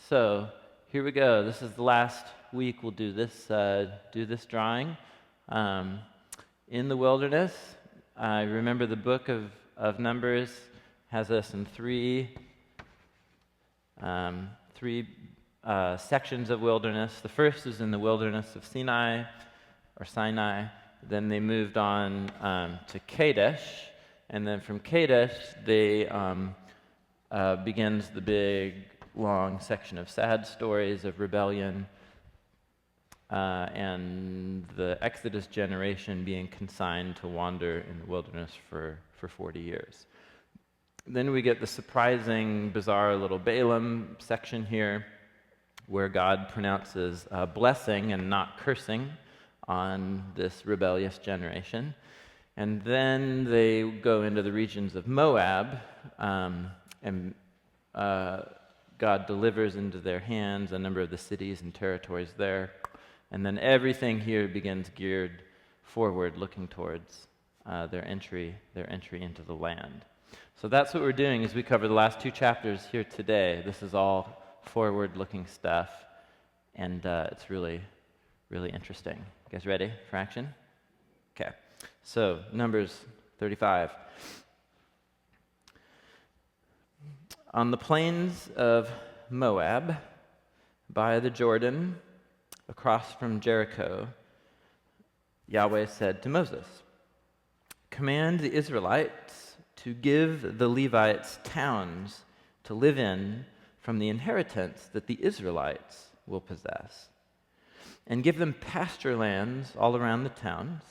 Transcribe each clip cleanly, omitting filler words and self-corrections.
So here we go. This is the last week we'll do this drawing. In the wilderness, I remember the book of Numbers has us in three sections of wilderness. The first is in the wilderness of Sinai. Then they moved on to Kadesh, and then from Kadesh they begins the big long section of sad stories of rebellion and the Exodus generation being consigned to wander in the wilderness for 40 years. Then we get the surprising, bizarre little Balaam section here, where God pronounces blessing and not cursing on this rebellious generation. And then they go into the regions of Moab, and God delivers into their hands a number of the cities and territories there. And then everything here begins geared forward, looking towards their entry into the land. So that's what we're doing as we cover the last two chapters here today. This is all forward-looking stuff, and it's really, really interesting. You guys ready for action? Okay. So, Numbers 35. On the plains of Moab, by the Jordan, across from Jericho, Yahweh said to Moses, "Command the Israelites to give the Levites towns to live in from the inheritance that the Israelites will possess, and give them pasture lands all around the towns,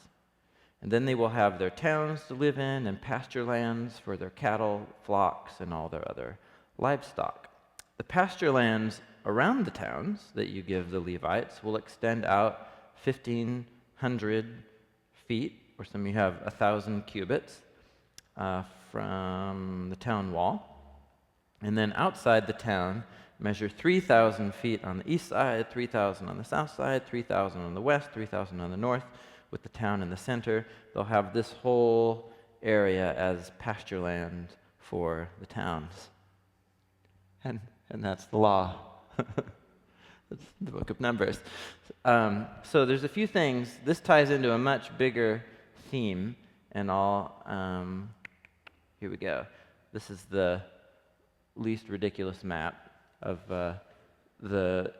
and then they will have their towns to live in and pasture lands for their cattle, flocks, and all their other livestock. The pasture lands around the towns that you give the Levites will extend out 1,500 feet, or some of you have 1,000 cubits, from the town wall. And then outside the town, measure 3,000 feet on the east side, 3,000 on the south side, 3,000 on the west, 3,000 on the north, with the town in the center. They'll have this whole area as pasture land for the towns." And that's the law. That's the book of Numbers. So there's a few things. This ties into a much bigger theme, and here we go. This is the least ridiculous map of the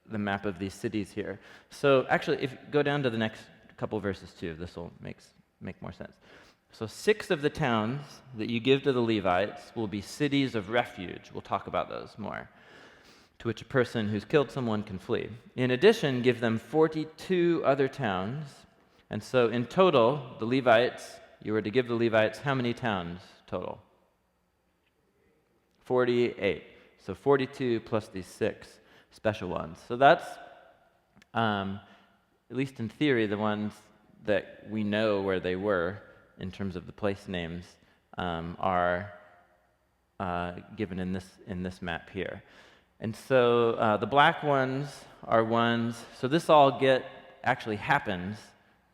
map of these cities here. So actually, if you go down to the next couple verses too, this will make more sense. So 6 of the towns that you give to the Levites will be cities of refuge. We'll talk about those more, to which a person who's killed someone can flee. In addition, give them 42 other towns. And so in total, the Levites, you were to give the Levites how many towns total? 48. So 42 plus these 6 special ones. So that's, at least in theory, the ones that we know where they were in terms of the place names are given in this map here. And so the black ones are ones, so this all actually happens.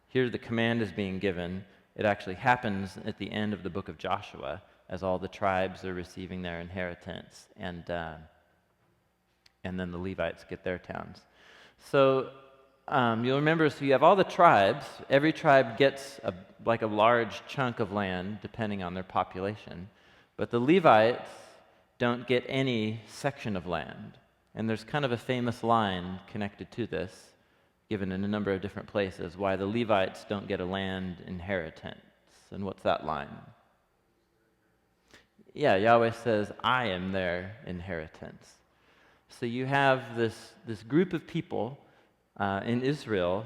Here the command is being given. It actually happens at the end of the book of Joshua as all the tribes are receiving their inheritance, and then the Levites get their towns. So you'll remember, so you have all the tribes. Every tribe gets a large chunk of land depending on their population. But the Levites don't get any section of land. And there's kind of a famous line connected to this, given in a number of different places, why the Levites don't get a land inheritance. And what's that line? Yeah, Yahweh says, "I am their inheritance." So you have this group of people in Israel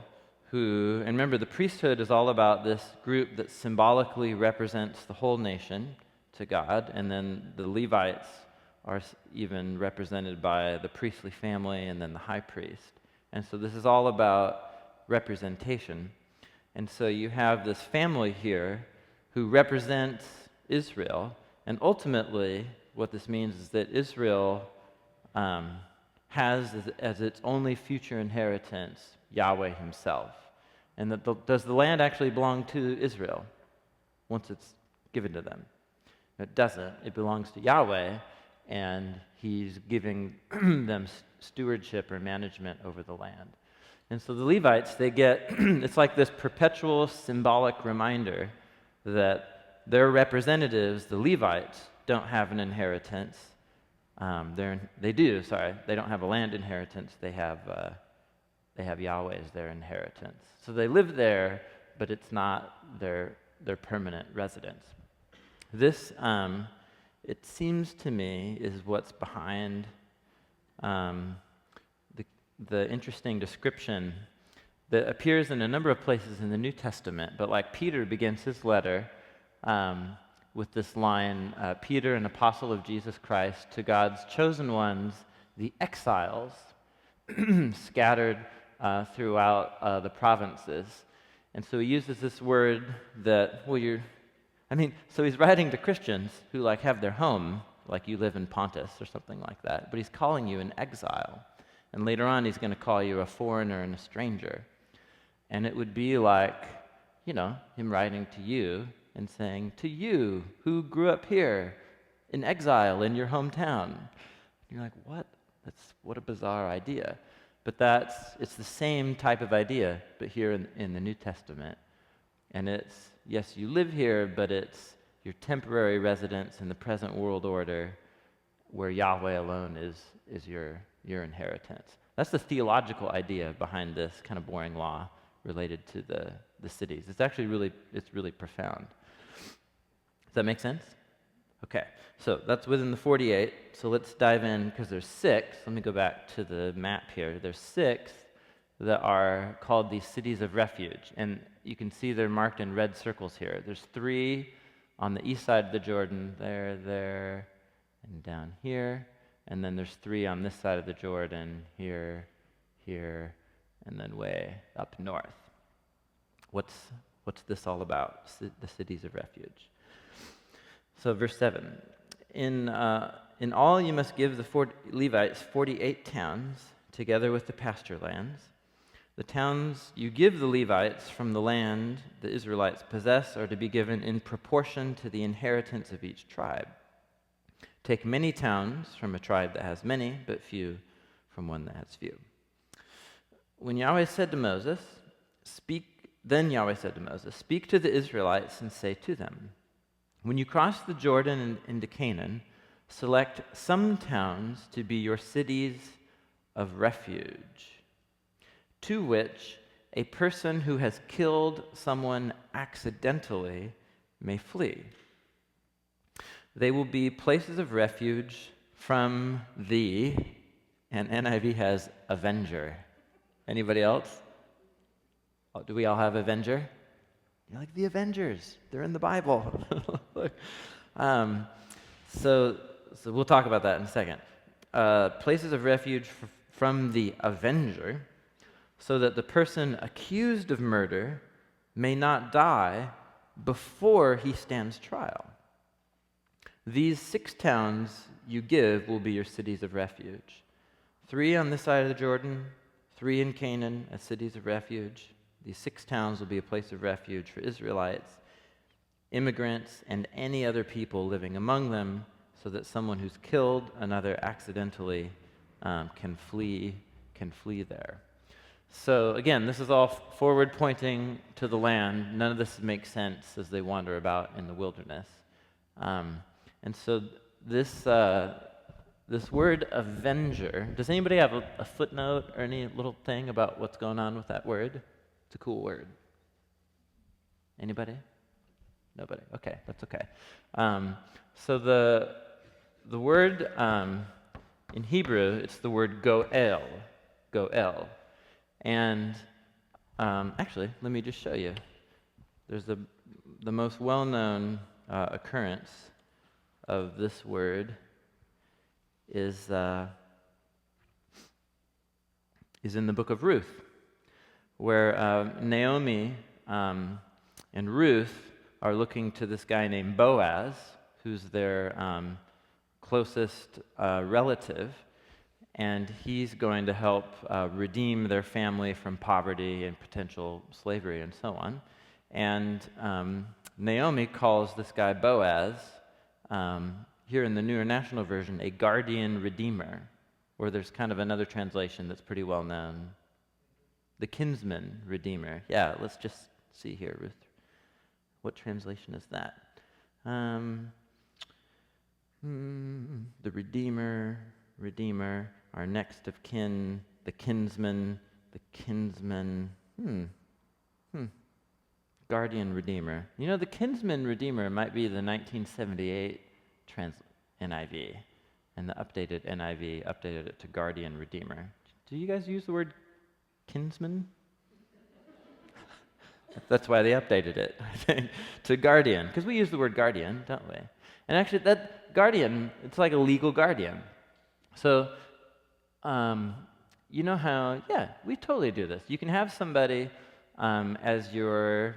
who, and remember, the priesthood is all about this group that symbolically represents the whole nation to God, and then the Levites are even represented by the priestly family and then the high priest. And so this is all about representation. And so you have this family here who represents Israel, and ultimately what this means is that Israel has as its only future inheritance Yahweh himself. And does the land actually belong to Israel once it's given to them? It doesn't. It belongs to Yahweh, and he's giving them stewardship or management over the land. And so the Levites, they get, it's like this perpetual symbolic reminder that their representatives, the Levites, don't have an inheritance. They don't have a land inheritance. They have Yahweh as their inheritance. So they live there, but it's not their permanent residence. This, it seems to me, is what's behind the interesting description that appears in a number of places in the New Testament, but like Peter begins his letter with this line, Peter, an apostle of Jesus Christ, to God's chosen ones, the exiles, scattered throughout the provinces. And so he uses this word that, so he's writing to Christians who have their home, like you live in Pontus or something like that, but he's calling you an exile. And later on, he's going to call you a foreigner and a stranger. And it would be like, him writing to you and saying, to you who grew up here in exile in your hometown. And you're like, what? What a bizarre idea. But it's the same type of idea, but here in the New Testament. And it's, yes, you live here, but it's your temporary residence in the present world order where Yahweh alone is your inheritance. That's the theological idea behind this kind of boring law related to the cities. It's actually really profound. Does that make sense? Okay, so that's within the 48. So let's dive in, because there's 6. Let me go back to the map here. There's 6 that are called the cities of refuge. And you can see they're marked in red circles here. There's 3 on the east side of the Jordan, there, and down here. And then there's 3 on this side of the Jordan, here, and then way up north. What's this all about? The cities of refuge. So verse 7, in all you must give the Levites 48 towns, together with the pasture lands. The towns you give the Levites from the land the Israelites possess are to be given in proportion to the inheritance of each tribe. Take many towns from a tribe that has many, but few from one that has few. When Yahweh said to Moses, speak to the Israelites and say to them, when you cross the Jordan into Canaan, select some towns to be your cities of refuge, to which a person who has killed someone accidentally may flee. They will be places of refuge from and NIV has avenger. Anybody else? Oh, do we all have avenger? You're like, the Avengers, they're in the Bible. So we'll talk about that in a second. Places of refuge from the avenger, so that the person accused of murder may not die before he stands trial. These 6 towns you give will be your cities of refuge. 3 on this side of the Jordan, 3 in Canaan as cities of refuge. These 6 towns will be a place of refuge for Israelites, immigrants, and any other people living among them, so that someone who's killed another accidentally can flee there. So again, this is all forward pointing to the land. None of this makes sense as they wander about in the wilderness. And so this word avenger, does anybody have a footnote or any little thing about what's going on with that word? It's a cool word. Anybody? Nobody. Okay, that's okay. So the word in Hebrew, it's the word goel. And actually, let me just show you. There's the most well-known occurrence of this word is in the book of Ruth, where Naomi and Ruth are looking to this guy named Boaz, who's their closest relative, and he's going to help redeem their family from poverty and potential slavery and so on. And Naomi calls this guy Boaz here in the New International Version, a guardian redeemer, or there's kind of another translation that's pretty well known. The kinsman redeemer. Yeah, let's just see here, Ruth. What translation is that? The redeemer, our next of kin, the kinsman, guardian redeemer. You know, the kinsman redeemer might be the 1978 NIV, and the updated NIV updated it to guardian redeemer. Do you guys use the word kinsman? That's why they updated it, I think, to guardian, because we use the word guardian, don't we? And actually, that guardian, it's like a legal guardian. So, you know how, yeah, we totally do this. You can have somebody as your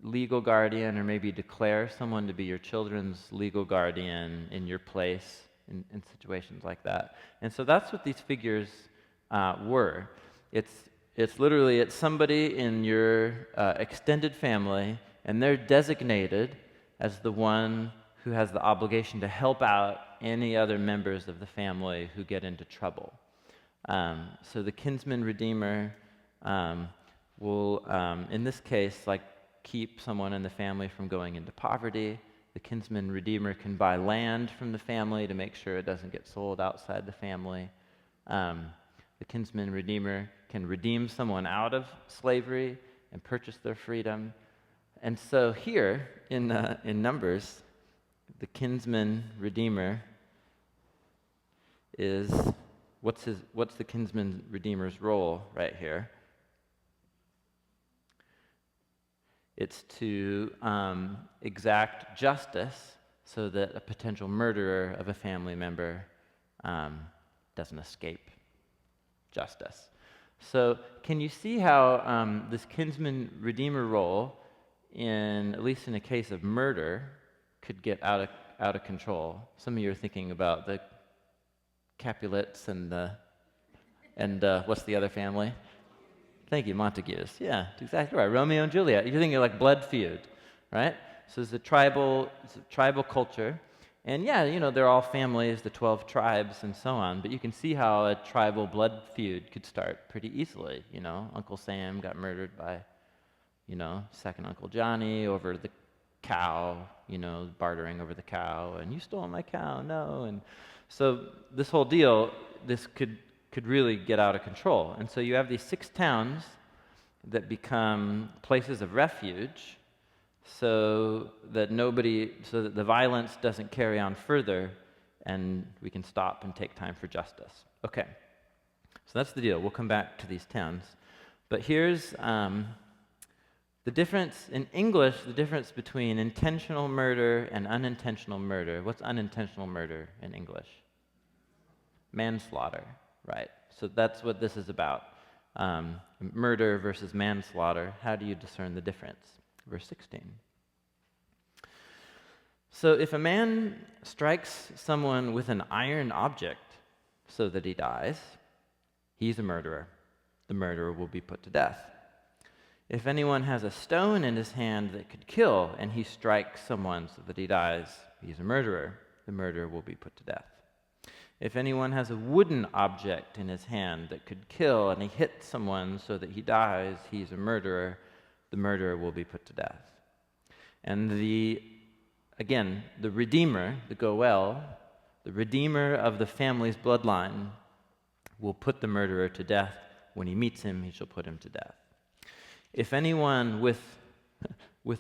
legal guardian, or maybe declare someone to be your children's legal guardian in your place in situations like that. And so that's what these figures were. It's literally, it's somebody in your extended family, and they're designated as the one who has the obligation to help out any other members of the family who get into trouble. So the kinsman redeemer will, in this case, like keep someone in the family from going into poverty. The kinsman redeemer can buy land from the family to make sure it doesn't get sold outside the family. The kinsman redeemer can redeem someone out of slavery and purchase their freedom. And so here in Numbers, the kinsman redeemer is, what's the kinsman redeemer's role right here? It's to exact justice so that a potential murderer of a family member doesn't escape justice. So can you see how this kinsman redeemer role, at least in a case of murder, could get out of control? Some of you are thinking about the Capulets and what's the other family? Thank you, Montagues. Yeah, that's exactly right. Romeo and Juliet. You're thinking like blood feud, right? So it's a tribal culture. And yeah, you know, they're all families, the 12 tribes and so on, but you can see how a tribal blood feud could start pretty easily. You know, Uncle Sam got murdered by, you know, second Uncle Johnny over the cow, you know, bartering over the cow, and you stole my cow, no. And so this whole deal, this could really get out of control. And so you have these 6 towns that become places of refuge, so that the violence doesn't carry on further, and we can stop and take time for justice. Okay, so that's the deal. We'll come back to these towns. But here's the difference in English, the difference between intentional murder and unintentional murder. What's unintentional murder in English? Manslaughter, right? So that's what this is about. Murder versus manslaughter. How do you discern the difference? Verse 16. So if a man strikes someone with an iron object so that he dies, he's a murderer. The murderer will be put to death. If anyone has a stone in his hand that could kill, and he strikes someone so that he dies, he's a murderer. The murderer will be put to death. If anyone has a wooden object in his hand that could kill, and he hits someone so that he dies, he's a murderer. The murderer will be put to death. And the redeemer, the goel, the redeemer of the family's bloodline, will put the murderer to death. When he meets him, he shall put him to death. If anyone with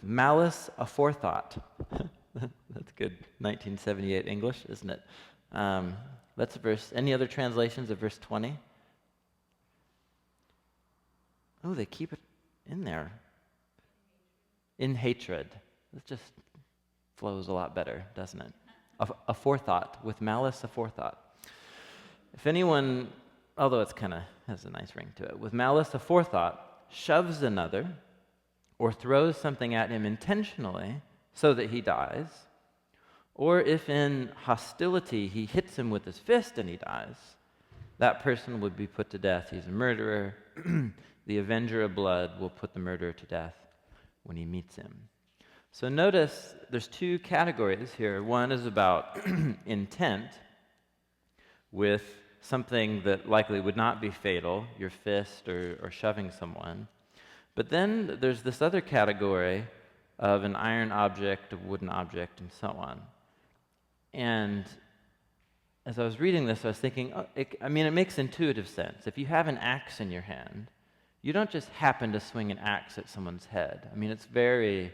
malice aforethought, that's good 1978 English, isn't it? That's a verse. Any other translations of verse 20? Oh, they keep it in there. In hatred. It just flows a lot better, doesn't it? Aforethought, with malice aforethought. If anyone, although it's kind of has a nice ring to it, with malice aforethought, shoves another or throws something at him intentionally so that he dies, or if in hostility he hits him with his fist and he dies, that person would be put to death. He's a murderer. The avenger of blood will put the murderer to death when he meets him. So notice there's two categories here. One is about intent, with something that likely would not be fatal, your fist or shoving someone. But then there's this other category of an iron object, a wooden object, and so on. And as I was reading this, I was thinking, it makes intuitive sense. If you have an axe in your hand, you don't just happen to swing an axe at someone's head. I mean, it's very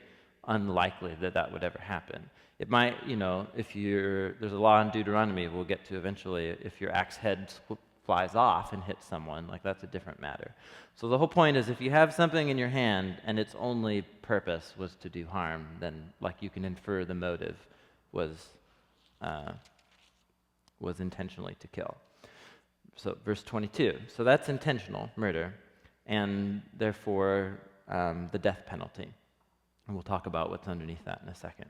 unlikely that that would ever happen. It might, there's a law in Deuteronomy we'll get to eventually, if your axe head flies off and hits someone, like that's a different matter. So the whole point is if you have something in your hand and its only purpose was to do harm, then like you can infer the motive was intentionally to kill. So verse 22, so that's intentional murder, and therefore the death penalty. And we'll talk about what's underneath that in a second.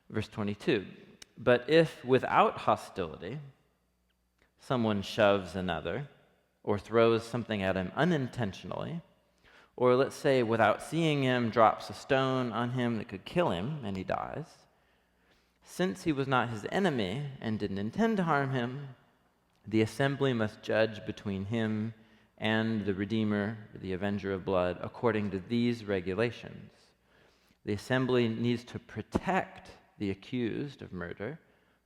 Verse 22, but if without hostility someone shoves another or throws something at him unintentionally, or let's say without seeing him drops a stone on him that could kill him and he dies, since he was not his enemy and didn't intend to harm him, the assembly must judge between him and the Redeemer, the Avenger of blood, according to these regulations. The assembly needs to protect the accused of murder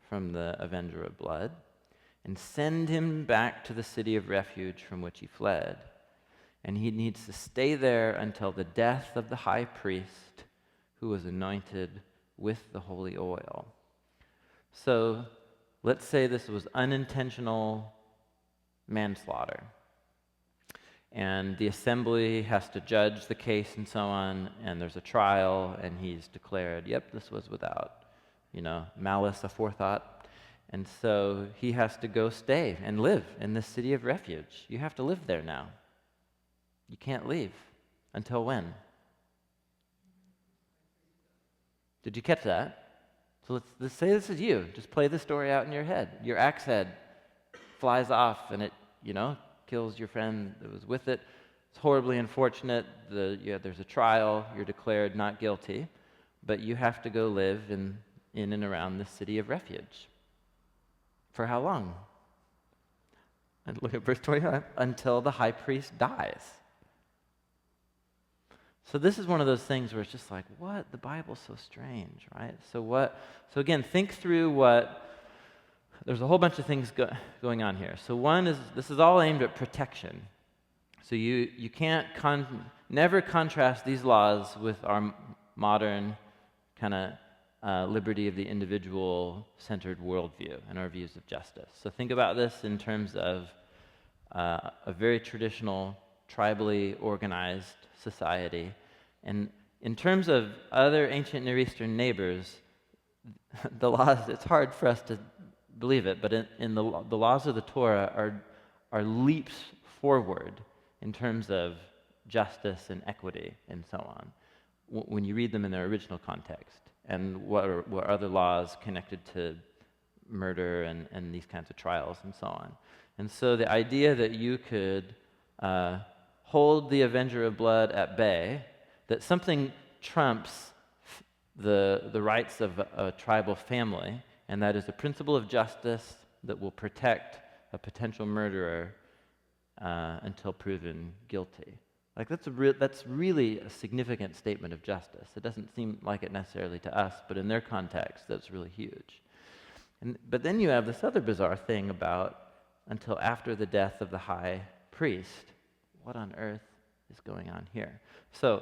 from the Avenger of blood and send him back to the city of refuge from which he fled. And he needs to stay there until the death of the high priest who was anointed with the holy oil. So let's say this was unintentional manslaughter. And the assembly has to judge the case and so on, and there's a trial, and he's declared, yep, this was without, malice aforethought. And so he has to go stay and live in this city of refuge. You have to live there now. You can't leave. Until when? Did you catch that? So let's say this is you. Just play the story out in your head. Your axe head flies off, and it, kills your friend that was with it. It's horribly unfortunate. There's a trial. You're declared not guilty, but you have to go live in and around the city of refuge. For how long? And look at verse 25. Until the high priest dies. So this is one of those things where it's just like, what? The Bible's so strange, right? So again, think through there's a whole bunch of things going on here. So one is, this is all aimed at protection. So you can't never contrast these laws with our modern kind of liberty of the individual-centered worldview and our views of justice. So think about this in terms of a very traditional, tribally organized society. And in terms of other ancient Near Eastern neighbors, the laws, it's hard for us to believe it, but in the laws of the Torah are leaps forward in terms of justice and equity and so on, when you read them in their original context, and what are other laws connected to murder and these kinds of trials and so on. And so the idea that you could hold the Avenger of blood at bay, that something trumps the rights of a tribal family, and that is the principle of justice that will protect a potential murderer until proven guilty. Like that's really a significant statement of justice. It doesn't seem like it necessarily to us, but in their context, that's really huge. But then you have this other bizarre thing about until after the death of the high priest. What on earth is going on here? So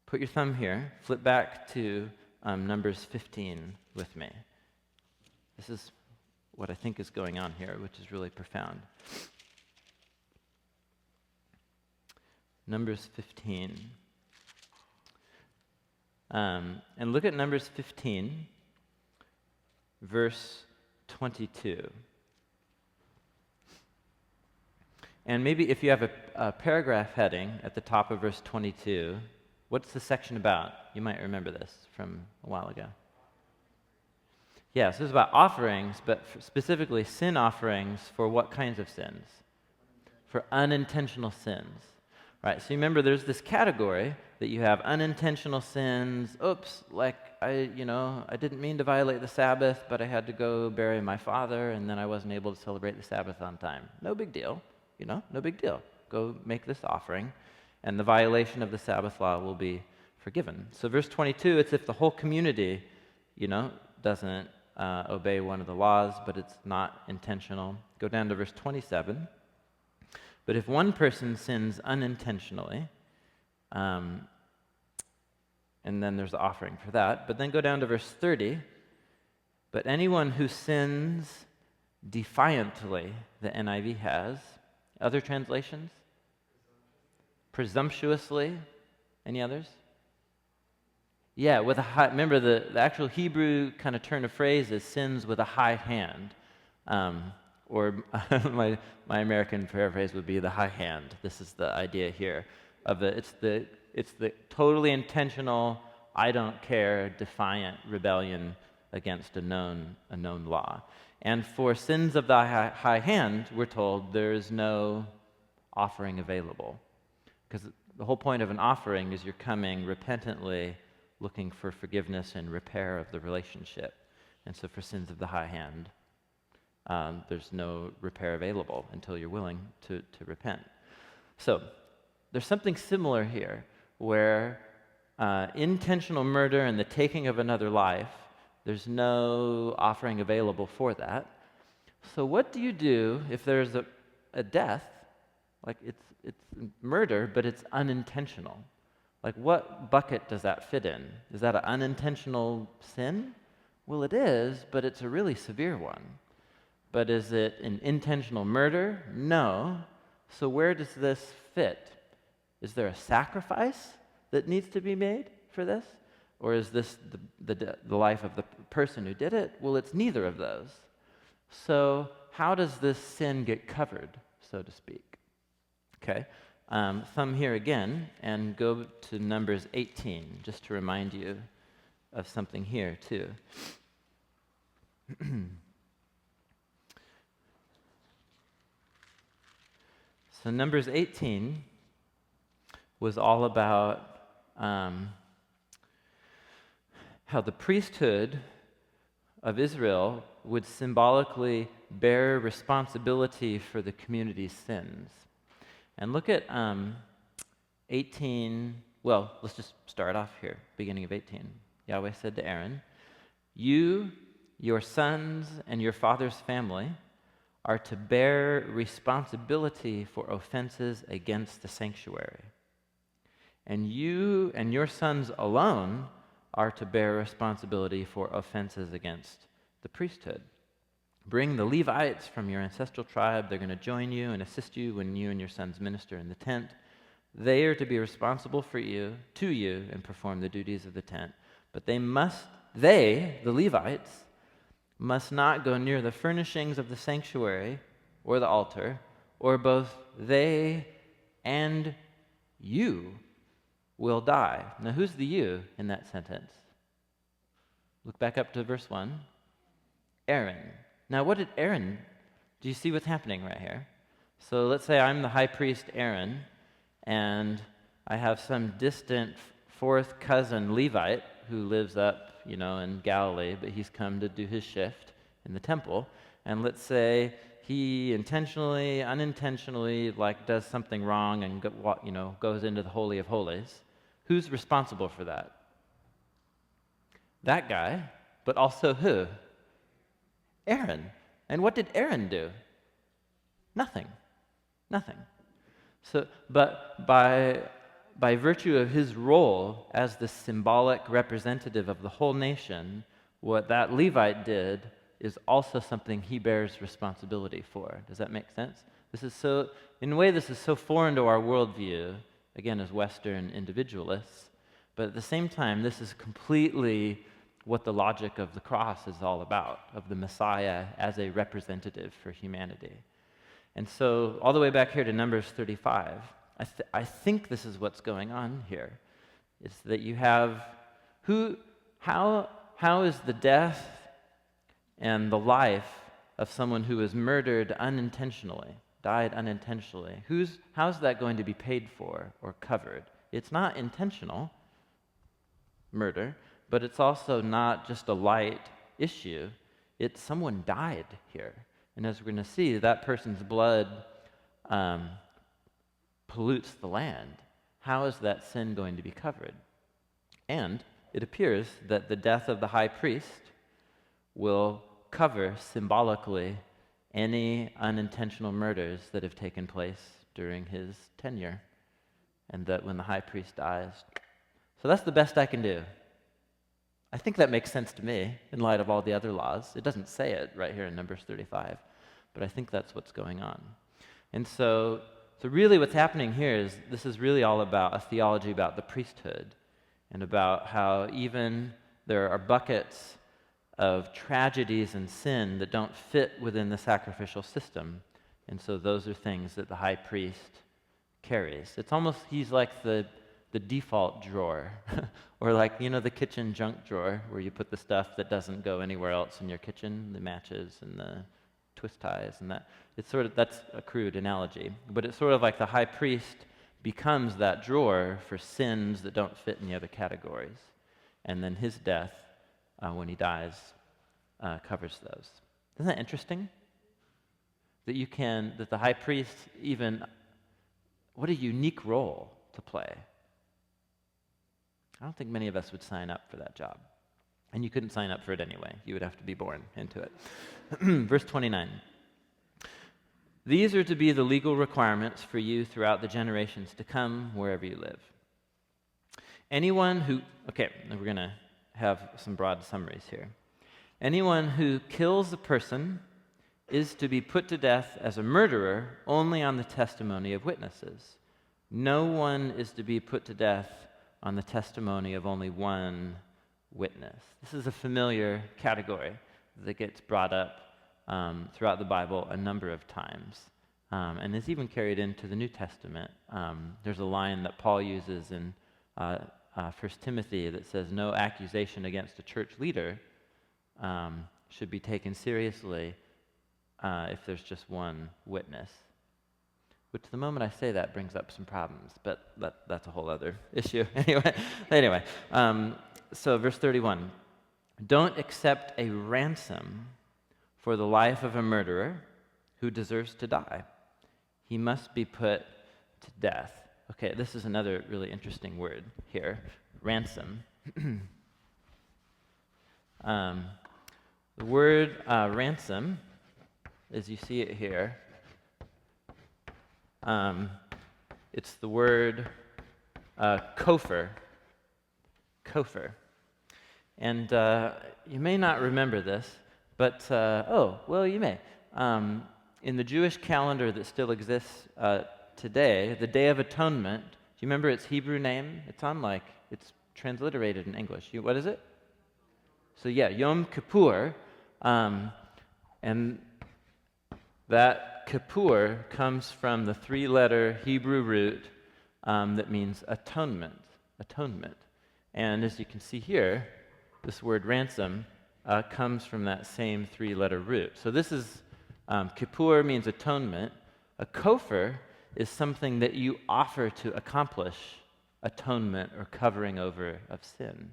put your thumb here, flip back to Numbers 15 with me. This is what I think is going on here, which is really profound. Numbers 15. And look at Numbers 15, verse 22. And maybe if you have a paragraph heading at the top of verse 22, what's the section about? You might remember this from a while ago. Yeah, so it's about offerings, but specifically sin offerings for what kinds of sins? For unintentional sins. Right, so you remember there's this category that you have unintentional sins. Oops, like I didn't mean to violate the Sabbath, but I had to go bury my father, and then I wasn't able to celebrate the Sabbath on time. No big deal, no big deal. Go make this offering, and the violation of the Sabbath law will be forgiven. So verse 22, it's if the whole community, doesn't obey one of the laws, but it's not intentional. Go down to verse 27. But if one person sins unintentionally, and then there's the offering for that. But then go down to verse 30. But anyone who sins defiantly, the NIV has. Other translations? Presumptuously. Any others? Yeah, with a high, remember the actual Hebrew kind of turn of phrase is sins with a high hand. Or my American paraphrase would be the high hand. This is the idea here. It's the totally intentional, I don't care, defiant rebellion against a known law. And for sins of the high hand, we're told there is no offering available. Because the whole point of an offering is you're coming repentantly looking for forgiveness and repair of the relationship. And so for sins of the high hand, there's no repair available until you're willing to repent. So there's something similar here where intentional murder and the taking of another life, there's no offering available for that. So what do you do if there's a death, like it's murder, but it's unintentional? Like what bucket does that fit in? Is that an unintentional sin? Well, it is, but it's a really severe one. But is it an intentional murder? No. So where does this fit? Is there a sacrifice that needs to be made for this? Or is this the life of the person who did it? Well, it's neither of those. So how does this sin get covered, so to speak? Okay, thumb here again and go to Numbers 18, just to remind you of something here too. So Numbers 18 was all about how the priesthood of Israel would symbolically bear responsibility for the community's sins. And look at 18, well, let's just start off here, beginning of 18. Yahweh said to Aaron, "You, your sons, and your father's family are to bear responsibility for offenses against the sanctuary. And you and your sons alone are to bear responsibility for offenses against the priesthood. Bring the Levites from your ancestral tribe. They're going to join you and assist you when you and your sons minister in the tent. They are to be responsible to you, and perform the duties of the tent. But the Levites, must not go near the furnishings of the sanctuary or the altar, or both they and you will die." Now, who's the you in that sentence? Look back up to verse 1. Aaron. Now, what did Aaron, do you see what's happening right here? So let's say I'm the high priest Aaron, and I have some distant fourth cousin Levite who lives up, in Galilee, but he's come to do his shift in the temple. And let's say he intentionally, unintentionally, does something wrong and goes into the Holy of Holies. Who's responsible for that? That guy, but also who? Aaron. And what did Aaron do? Nothing. So, but by virtue of his role as the symbolic representative of the whole nation, what that Levite did is also something he bears responsibility for. Does that make sense? In a way, this is so foreign to our worldview, again, as Western individualists, but at the same time, this is completely what the logic of the cross is all about, of the Messiah as a representative for humanity. And so, all the way back here to Numbers 35, I think this is what's going on here. It's that you have how is the death and the life of someone who was murdered unintentionally, died unintentionally, how's that going to be paid for or covered It's not intentional murder, but it's also not just a light issue. It's someone died here. And as we're going to see, that person's blood pollutes the land. How is that sin going to be covered? And it appears that the death of the high priest will cover symbolically any unintentional murders that have taken place during his tenure, and that when the high priest dies. So that's the best I can do. I think that makes sense to me in light of all the other laws. It doesn't say it right here in Numbers 35, but I think that's what's going on. And so really what's happening here is this is really all about a theology about the priesthood and about how even there are buckets of tragedies and sin that don't fit within the sacrificial system. And so those are things that the high priest carries. It's almost, he's like the default drawer, or like, the kitchen junk drawer where you put the stuff that doesn't go anywhere else in your kitchen, the matches and the twist ties and that. That's a crude analogy, but it's sort of like the high priest becomes that drawer for sins that don't fit in the other categories. And then his death, when he dies, covers those. Isn't that interesting? That the high priest what a unique role to play. I don't think many of us would sign up for that job. And you couldn't sign up for it anyway. You would have to be born into it. Verse 29. These are to be the legal requirements for you throughout the generations to come, wherever you live. Okay, we're going to have some broad summaries here. Anyone who kills a person is to be put to death as a murderer only on the testimony of witnesses. No one is to be put to death on the testimony of only one witness. This is a familiar category that gets brought up throughout the Bible a number of times, and is even carried into the New Testament. There's a line that Paul uses in 1 Timothy that says, no accusation against a church leader should be taken seriously if there's just one witness. Which the moment I say that brings up some problems, but that's a whole other issue. Anyway, so verse 31. Don't accept a ransom for the life of a murderer who deserves to die. He must be put to death. Okay, this is another really interesting word here, ransom. The word ransom, as you see it here, it's the word kofar. Kofar. And you may not remember this, but, you may. In the Jewish calendar that still exists today, the Day of Atonement, do you remember its Hebrew name? It's transliterated in English. What is it? So Yom Kippur, and that Kippur comes from the three-letter Hebrew root that means atonement. And as you can see here, this word ransom comes from that same three-letter root. So this is, Kippur means atonement. A kofar is something that you offer to accomplish atonement or covering over of sin.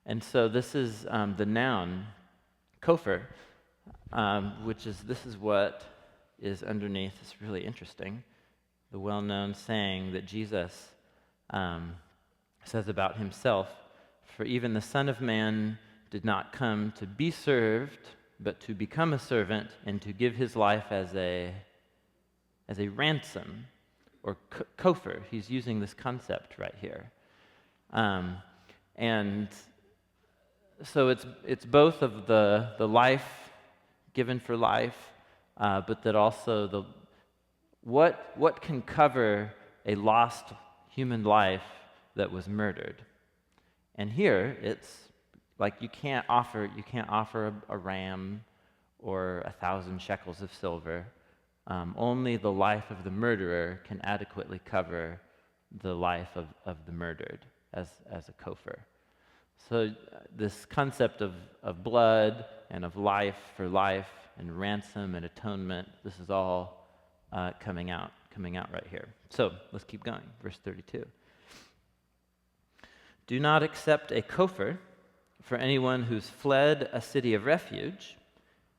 And so this is the noun kofar, this is what is underneath. It's really interesting. The well-known saying that Jesus says about himself, for even the Son of Man did not come to be served, but to become a servant and to give his life as a ransom, or kofar. He's using this concept right here. And so it's both of the life given for life, but that also what can cover a lost human life that was murdered. And here it's like you can't offer a ram or 1,000 shekels of silver. Only the life of the murderer can adequately cover the life of the murdered as a kofar. So this concept of blood and of life for life and ransom and atonement, this is all coming out right here. So let's keep going. Verse 32. Do not accept a kofar for anyone who's fled a city of refuge,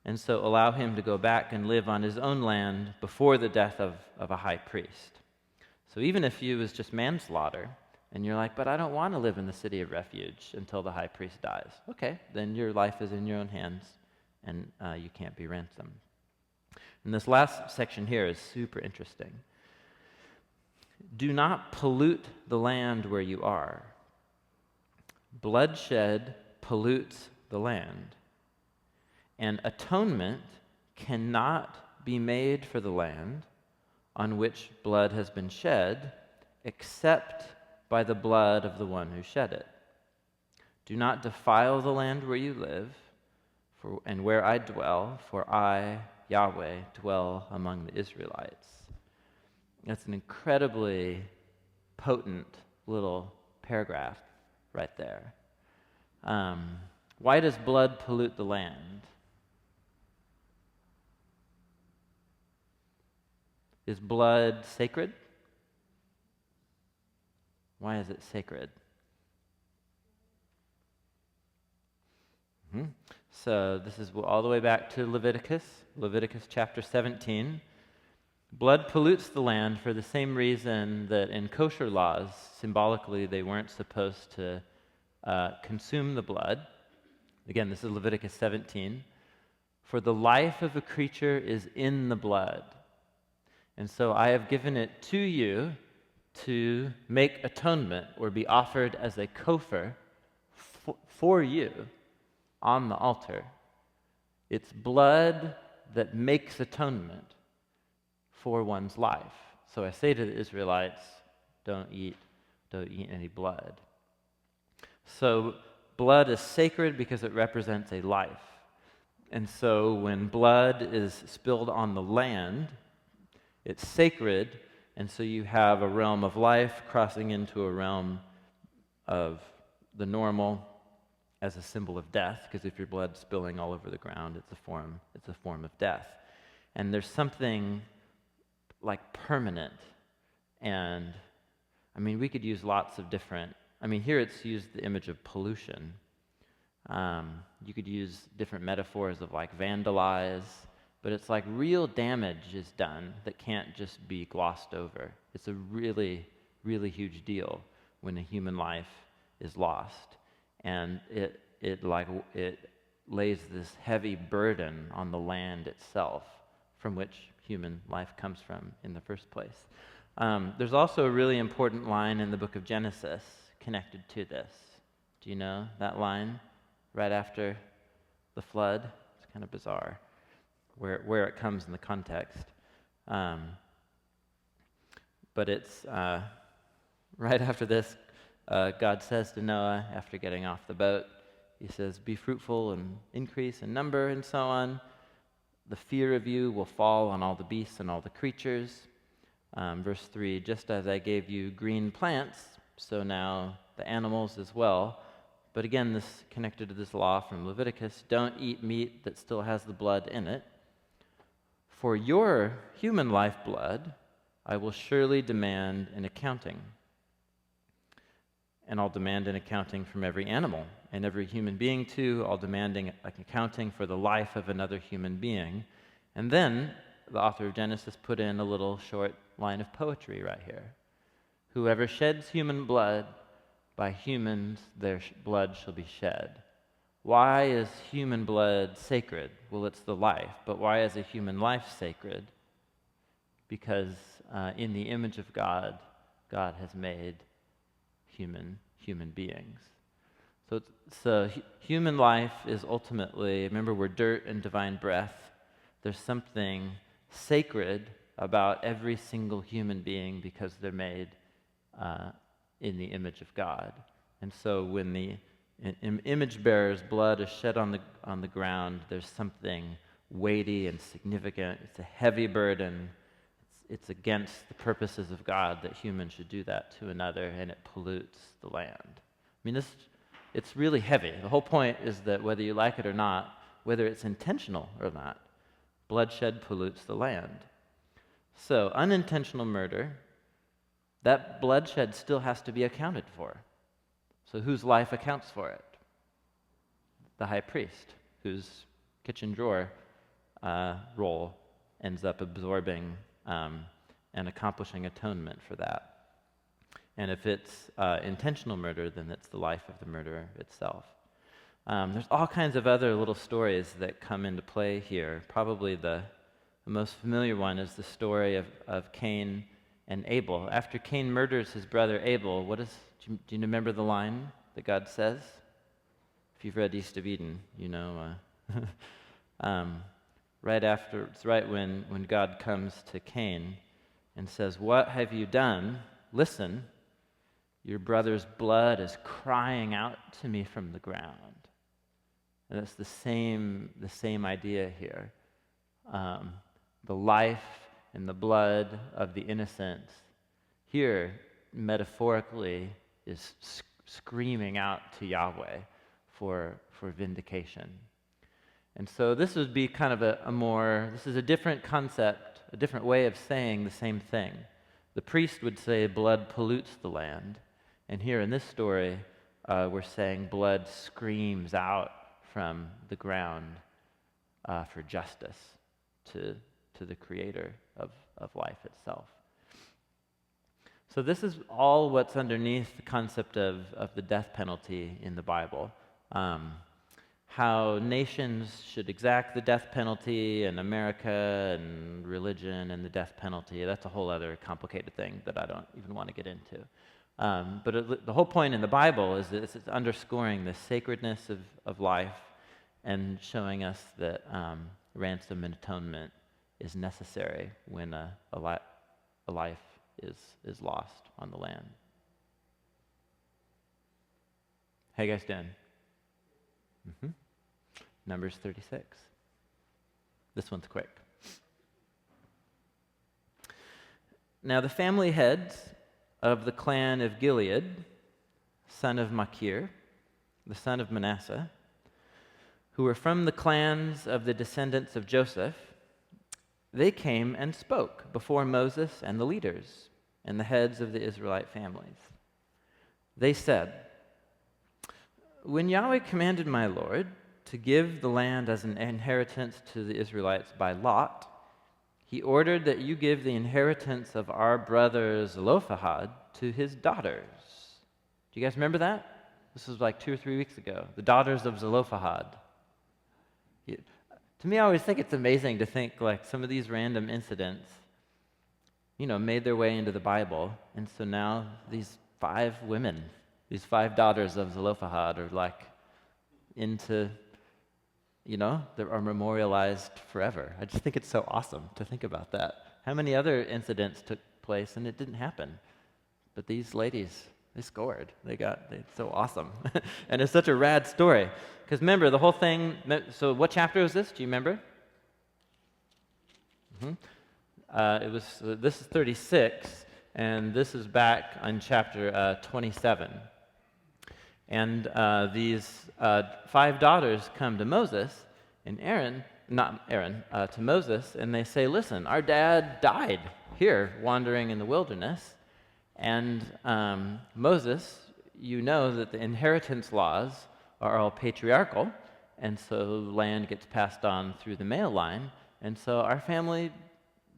and so allow him to go back and live on his own land before the death of a high priest. So even if it was just manslaughter, and you're like, but I don't want to live in the city of refuge until the high priest dies. Okay, then your life is in your own hands, and you can't be ransomed. And this last section here is super interesting. Do not pollute the land where you are. Bloodshed pollutes the land, and atonement cannot be made for the land on which blood has been shed, except by the blood of the one who shed it. Do not defile the land where you live, and where I dwell, for I, Yahweh, dwell among the Israelites. That's an incredibly potent little paragraph right there. Why does blood pollute the land? Is blood sacred? Why is it sacred? So this is all the way back to Leviticus chapter 17. Blood pollutes the land for the same reason that in kosher laws, symbolically, they weren't supposed to consume the blood. Again, this is Leviticus 17. For the life of a creature is in the blood. And so I have given it to you to make atonement or be offered as a kofar for you on the altar. It's blood that makes atonement for one's life. So I say to the Israelites, don't eat any blood. So blood is sacred because it represents a life. And so when blood is spilled on the land, it's sacred, and so you have a realm of life crossing into a realm of the normal as a symbol of death, because if your blood's spilling all over the ground, it's a form of death. And there's something like permanent, and we could use lots of different, here it's used the image of pollution. You could use different metaphors of like vandalize, but it's like real damage is done that can't just be glossed over. It's a really, really huge deal when a human life is lost. And it lays this heavy burden on the land itself from which human life comes from in the first place. There's also a really important line in the book of Genesis connected to this. Do you know that line right after the flood? It's kind of bizarre where it comes in the context. But it's right after this, God says to Noah, after getting off the boat, he says, be fruitful and increase in number and so on. The fear of you will fall on all the beasts and all the creatures. Verse 3, just as I gave you green plants, so now the animals as well. But again, this connected to this law from Leviticus, don't eat meat that still has the blood in it. For your human lifeblood, I will surely demand an accounting. And I'll demand an accounting from every animal and every human being too. I'll demanding an accounting for the life of another human being. And then the author of Genesis put in a little short line of poetry right here. Whoever sheds human blood, by humans their blood shall be shed. Why is human blood sacred? Well, it's the life. But why is a human life sacred? Because in the image of God, God has made human beings. So human life is ultimately, remember, we're dirt and divine breath. There's something sacred about every single human being because they're made in the image of God. And so when the image bearer's blood is shed on the ground, there's something weighty and significant. It's a heavy burden. It's against the purposes of God that humans should do that to another, and it pollutes the land. It's really heavy. The whole point is that whether you like it or not, whether it's intentional or not, bloodshed pollutes the land. So unintentional murder, that bloodshed still has to be accounted for. So whose life accounts for it? The high priest, whose kitchen drawer role ends up absorbing and accomplishing atonement for that. And if it's intentional murder, then it's the life of the murderer itself. There's all kinds of other little stories that come into play here. Probably the most familiar one is the story of Cain and Abel. After Cain murders his brother Abel, do you remember the line that God says? If you've read East of Eden, you know. Right after, it's right when God comes to Cain and says, "What have you done? Listen, your brother's blood is crying out to me from the ground." And it's the same idea here. The life and the blood of the innocent here, metaphorically, is screaming out to Yahweh for vindication. And so this would be kind of this is a different concept, a different way of saying the same thing. The priest would say blood pollutes the land. And here in this story, we're saying blood screams out from the ground for justice to the creator of life itself. So this is all what's underneath the concept of the death penalty in the Bible. How nations should exact the death penalty, and America and religion and the death penalty. That's a whole other complicated thing that I don't even want to get into. But the whole point in the Bible is that it's underscoring the sacredness of life and showing us that ransom and atonement is necessary when a life is lost on the land. How you guys doing? Numbers 36. This one's quick. Now the family heads of the clan of Gilead, son of Machir, the son of Manasseh, who were from the clans of the descendants of Joseph, they came and spoke before Moses and the leaders and the heads of the Israelite families. They said, "When Yahweh commanded my Lord to give the land as an inheritance to the Israelites by lot, he ordered that you give the inheritance of our brother Zelophehad to his daughters." Do you guys remember that? This was like 2 or 3 weeks ago. The daughters of Zelophehad. To me, I always think it's amazing to think like some of these random incidents, made their way into the Bible. And so now these 5 women, these 5 daughters of Zelophehad are like into, they are memorialized forever. I just think it's so awesome to think about that. How many other incidents took place and it didn't happen? But these ladies, they scored. It's so awesome. And it's such a rad story. Because remember, the whole thing, so what chapter is this? Do you remember? This is 36, and this is back on chapter 27. And these 5 daughters come to Moses and to Moses, and they say, "Listen, our dad died here wandering in the wilderness." And Moses, you know that the inheritance laws are all patriarchal, and so land gets passed on through the male line. And so our family,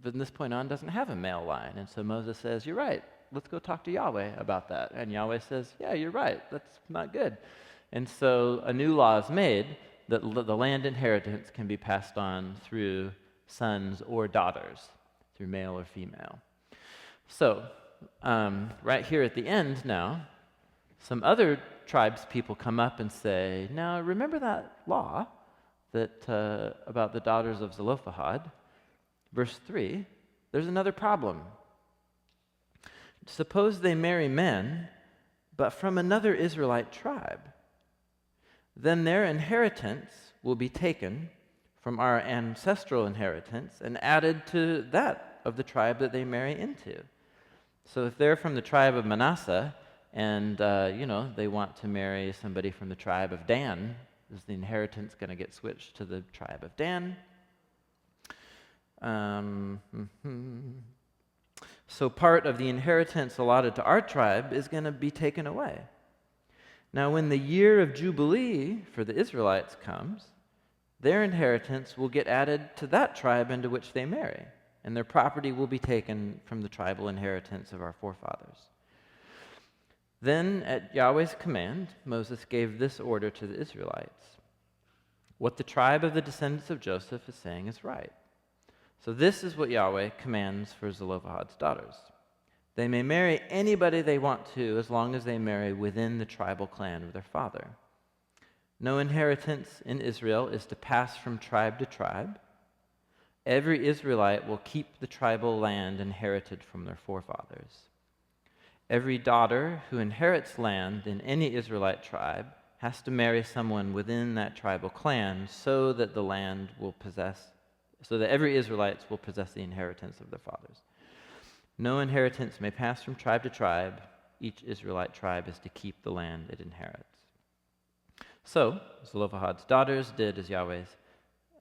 from this point on, doesn't have a male line. And so Moses says, "You're right. Let's go talk to Yahweh about that." And Yahweh says, "Yeah, you're right. That's not good." And so a new law is made that the land inheritance can be passed on through sons or daughters, through male or female. So right here at the end now, some other tribes people come up and say, "Now remember that law that about the daughters of Zelophehad?" Verse 3, there's another problem. "Suppose they marry men, but from another Israelite tribe. Then their inheritance will be taken from our ancestral inheritance and added to that of the tribe that they marry into. So if they're from the tribe of Manasseh, and they want to marry somebody from the tribe of Dan, is the inheritance going to get switched to the tribe of Dan? So part of the inheritance allotted to our tribe is going to be taken away. Now, when the year of Jubilee for the Israelites comes, their inheritance will get added to that tribe into which they marry, and their property will be taken from the tribal inheritance of our forefathers. Then, at Yahweh's command, Moses gave this order to the Israelites. What the tribe of the descendants of Joseph is saying is right. So this is what Yahweh commands for Zelophehad's daughters. They may marry anybody they want to as long as they marry within the tribal clan of their father. No inheritance in Israel is to pass from tribe to tribe. Every Israelite will keep the tribal land inherited from their forefathers. Every daughter who inherits land in any Israelite tribe has to marry someone within that tribal clan so that every Israelite will possess the inheritance of their fathers. No inheritance may pass from tribe to tribe. Each Israelite tribe is to keep the land it inherits. So Zelophehad's daughters did as Yahweh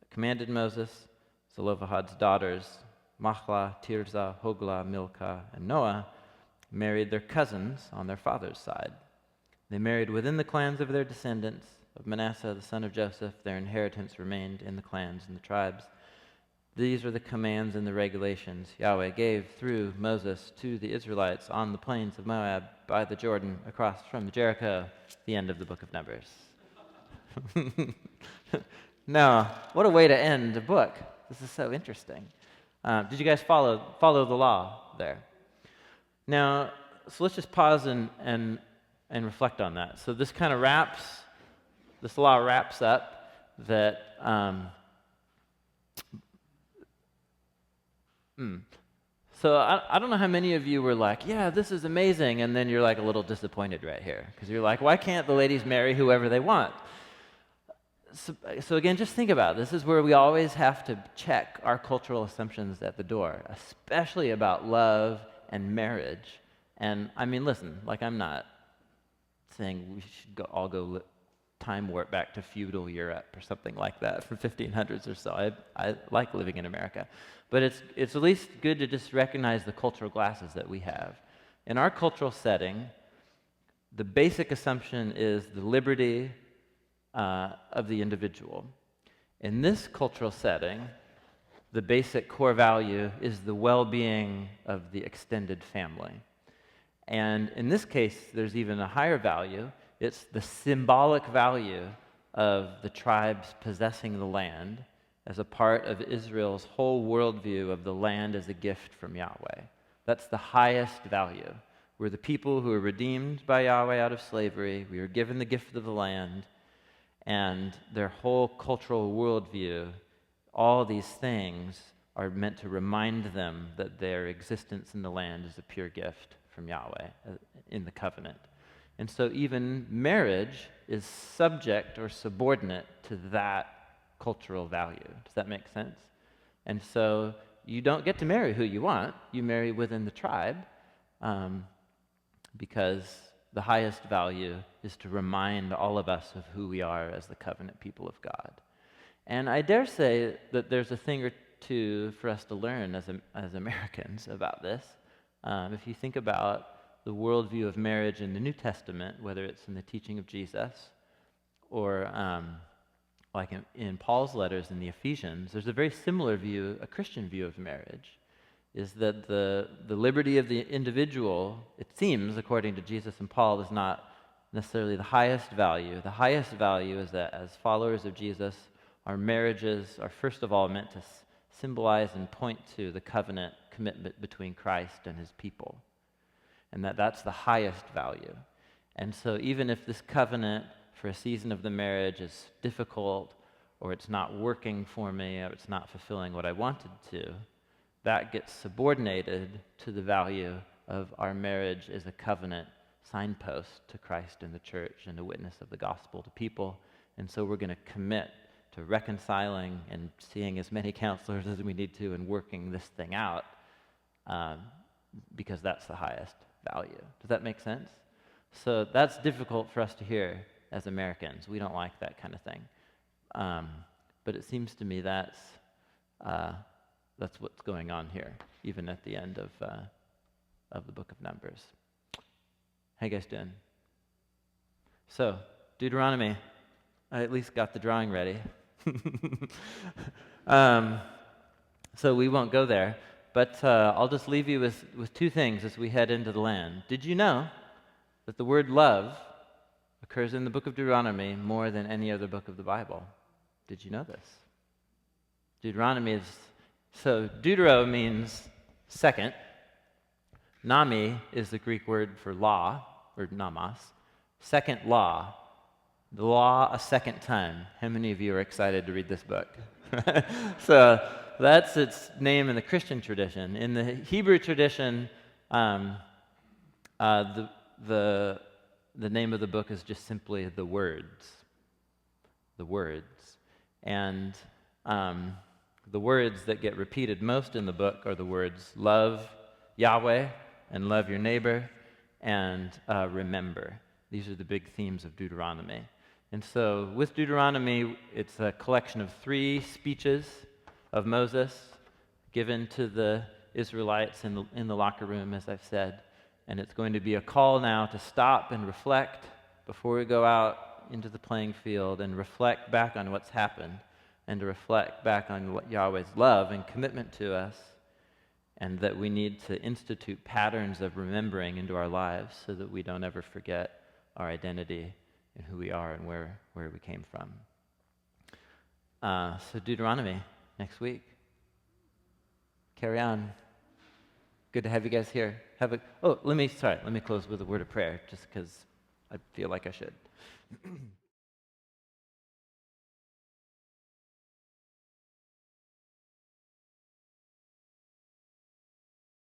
commanded Moses. Zelophehad's daughters, Mahlah, Tirzah, Hoglah, Milcah, and Noah, married their cousins on their father's side. They married within the clans of their descendants. Of Manasseh, the son of Joseph, their inheritance remained in the clans and the tribes. These are the commands and the regulations Yahweh gave through Moses to the Israelites on the plains of Moab by the Jordan across from Jericho, the end of the book of Numbers. Now, what a way to end a book. This is so interesting. Did you guys follow the law there? Now, so let's just pause and reflect on that. So this kind of this law wraps up that So I don't know how many of you were like, yeah, this is amazing, and then you're like a little disappointed right here, because you're like, why can't the ladies marry whoever they want? So again, just think about it. This is where we always have to check our cultural assumptions at the door, especially about love and marriage. And I mean, listen, like I'm not saying we should all go time warp back to feudal Europe or something like that from 1500s or so. I like living in America. But it's at least good to just recognize the cultural glasses that we have. In our cultural setting, the basic assumption is the liberty of the individual. In this cultural setting, the basic core value is the well-being of the extended family. And in this case, there's even a higher value. It's the symbolic value of the tribes possessing the land as a part of Israel's whole worldview of the land as a gift from Yahweh. That's the highest value. We're the people who are redeemed by Yahweh out of slavery. We are given the gift of the land. And their whole cultural worldview, all these things are meant to remind them that their existence in the land is a pure gift from Yahweh in the covenant. And so even marriage is subject or subordinate to that cultural value. Does that make sense? And so you don't get to marry who you want. You marry within the tribe because the highest value is to remind all of us of who we are as the covenant people of God. And I dare say that there's a thing or two for us to learn as Americans about this. If you think about the worldview of marriage in the New Testament, whether it's in the teaching of Jesus or like in Paul's letters in the Ephesians, there's a very similar view, a Christian view of marriage, is that the liberty of the individual, it seems, according to Jesus and Paul, is not necessarily the highest value. The highest value is that as followers of Jesus, our marriages are first of all meant to symbolize and point to the covenant commitment between Christ and his people, and that's the highest value. And so even if this covenant for a season of the marriage is difficult, or it's not working for me, or it's not fulfilling what I wanted to, that gets subordinated to the value of our marriage as a covenant signpost to Christ and the church and a witness of the gospel to people. And so we're going to commit to reconciling and seeing as many counselors as we need to and working this thing out because that's the highest value. Does that make sense? So that's difficult for us to hear as Americans. We don't like that kind of thing. But it seems to me that's what's going on here, even at the end of the book of Numbers. How you guys doing? So, Deuteronomy. I at least got the drawing ready. So we won't go there, but I'll just leave you with two things as we head into the land. Did you know that the word love occurs in the book of Deuteronomy more than any other book of the Bible? Did you know this? Deutero means second. Nami is the Greek word for law, or namas. Second law. The law a second time. How many of you are excited to read this book? So that's its name in the Christian tradition. In the Hebrew tradition, the name of the book is just simply the words. The words. And the words that get repeated most in the book are the words love Yahweh and love your neighbor and remember. These are the big themes of Deuteronomy. And so with Deuteronomy, it's a collection of 3 speeches of Moses given to the Israelites in the locker room, as I've said. And it's going to be a call now to stop and reflect before we go out into the playing field and reflect back on what's happened and to reflect back on what Yahweh's love and commitment to us, and that we need to institute patterns of remembering into our lives so that we don't ever forget our identity and who we are and where we came from. So Deuteronomy next week. Carry on. Good to have you guys here. Let me close with a word of prayer, just because I feel like I should.